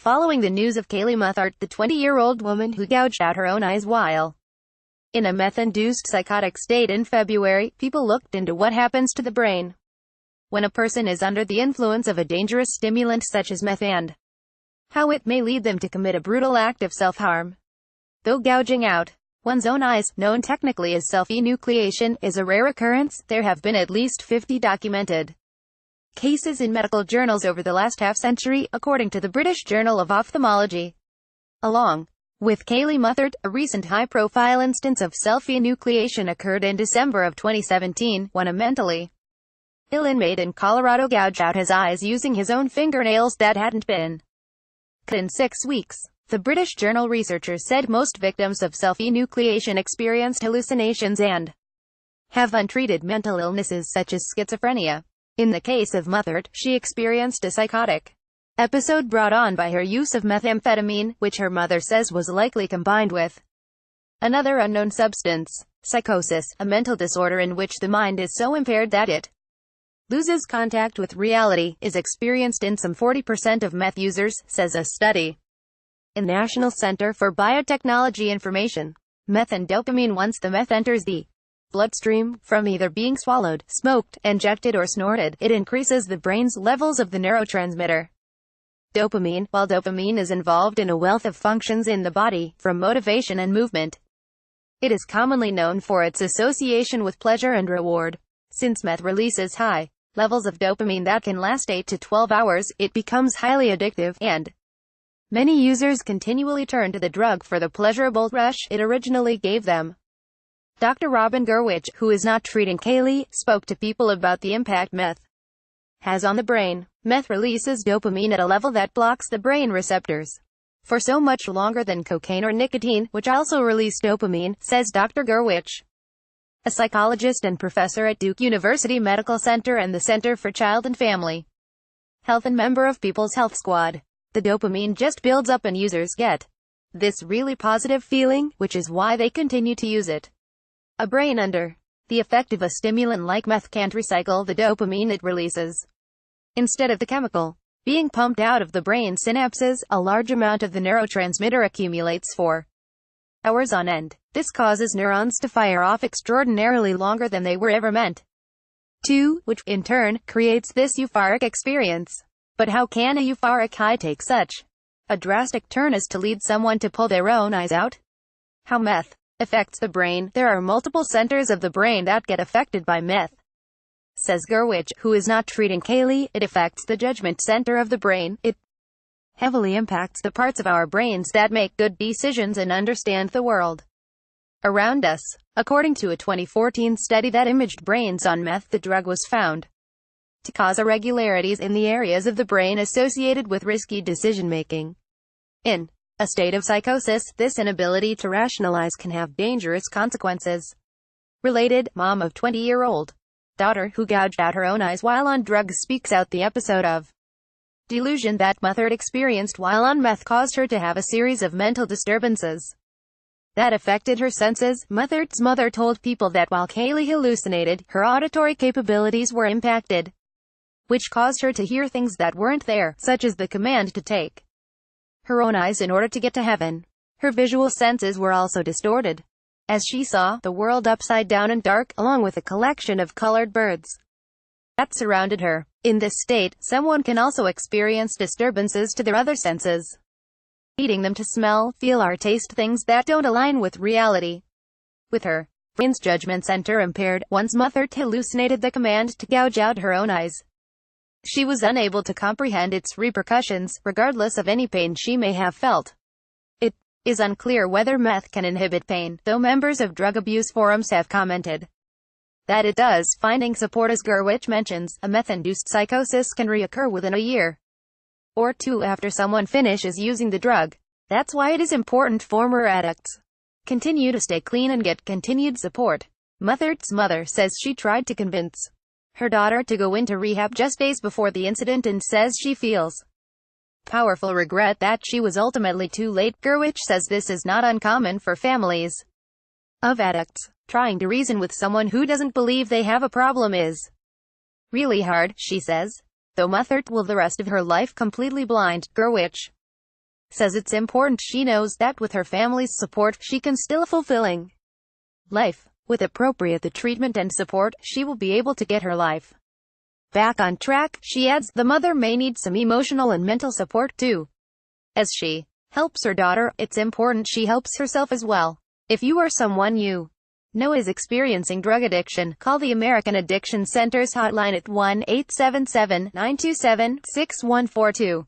following the news of Kaylee Muthart, the 20-year-old woman who gouged out her own eyes while in a meth-induced psychotic state in February. People looked into what happens to the brain when a person is under the influence of a dangerous stimulant such as meth, and how it may lead them to commit a brutal act of self-harm. Though gouging out one's own eyes, known technically as self-enucleation, is a rare occurrence, there have been at least 50 documented cases in medical journals over the last half-century, according to the British Journal of Ophthalmology. Along with Kaylee Muthart, a recent high-profile instance of self-enucleation occurred in December of 2017, when a mentally ill inmate in Colorado gouged out his eyes using his own fingernails that hadn't been cut in 6 weeks. The British Journal researchers said most victims of self-enucleation experienced hallucinations and have untreated mental illnesses such as schizophrenia. In the case of Muthart, she experienced a psychotic episode brought on by her use of methamphetamine, which her mother says was likely combined with another unknown substance. Psychosis, a mental disorder in which the mind is so impaired that it loses contact with reality, is experienced in some 40% of meth users, says a study in National Center for Biotechnology information. Meth and dopamine. Once the meth enters the bloodstream, from either being swallowed, smoked, injected or snorted, it increases the brain's levels of the neurotransmitter dopamine. While dopamine is involved in a wealth of functions in the body, from motivation and movement, it is commonly known for its association with pleasure and reward. Since meth releases high levels of dopamine that can last 8 to 12 hours, it becomes highly addictive, and many users continually turn to the drug for the pleasurable rush it originally gave them. Dr. Robin Gouge, who is not treating Kaylee, spoke to people about the impact meth has on the brain. Meth releases dopamine at a level that blocks the brain receptors for so much longer than cocaine or nicotine, which also release dopamine, says Dr. Gouge, a psychologist and professor at Duke University Medical Center and the Center for Child and Family Health and member of People's Health Squad. The dopamine just builds up and users get this really positive feeling, which is why they continue to use it. A brain under the effect of a stimulant like meth can't recycle the dopamine it releases. Instead of the chemical being pumped out of the brain synapses, a large amount of the neurotransmitter accumulates for hours on end. This causes neurons to fire off extraordinarily longer than they were ever meant to, which, in turn, creates this euphoric experience. But how can a euphoric high take such a drastic turn as to lead someone to pull their own eyes out? How meth affects the brain. There are multiple centers of the brain that get affected by meth, says Gouge, who is not treating Kaylee. It affects the judgment center of the brain. It heavily impacts the parts of our brains that make good decisions and understand the world around us. According to a 2014 study that imaged brains on meth, the drug was found to cause irregularities in the areas of the brain associated with risky decision-making. In a state of psychosis, this inability to rationalize can have dangerous consequences. Related, mom of 20-year-old daughter who gouged out her own eyes while on drugs speaks out the episode of delusion that Muthart experienced while on meth caused her to have a series of mental disturbances that affected her senses. Muthart's mother told People that while Kaylee hallucinated, her auditory capabilities were impacted, which caused her to hear things that weren't there, such as the command to take her own eyes in order to get to heaven. Her visual senses were also distorted, as she saw the world upside down and dark, along with a collection of colored birds that surrounded her. In this state, someone can also experience disturbances to their other senses, leading them to smell, feel or taste things that don't align with reality. With her brain's judgment center impaired, once Muthart hallucinated the command to gouge out her own eyes, she was unable to comprehend its repercussions, regardless of any pain she may have felt. It is unclear whether meth can inhibit pain, though members of drug abuse forums have commented that it does. Finding support. As Gouge mentions, a meth-induced psychosis can reoccur within a year or two after someone finishes using the drug. That's why it is important former addicts continue to stay clean and get continued support. Muthart's mother says she tried to convince her daughter to go into rehab just days before the incident and says she feels powerful regret that she was ultimately too late. Gouge says this is not uncommon for families of addicts. Trying to reason with someone who doesn't believe they have a problem is really hard, she says. Though Muthart will the rest of her life completely blind, Gouge says it's important she knows that with her family's support, she can still fulfilling life. With appropriate treatment and support, she will be able to get her life back on track. She adds, the mother may need some emotional and mental support too. As she helps her daughter, it's important she helps herself as well. If you or someone you know is experiencing drug addiction, call the American Addiction Center's hotline at 1-877-927-6142.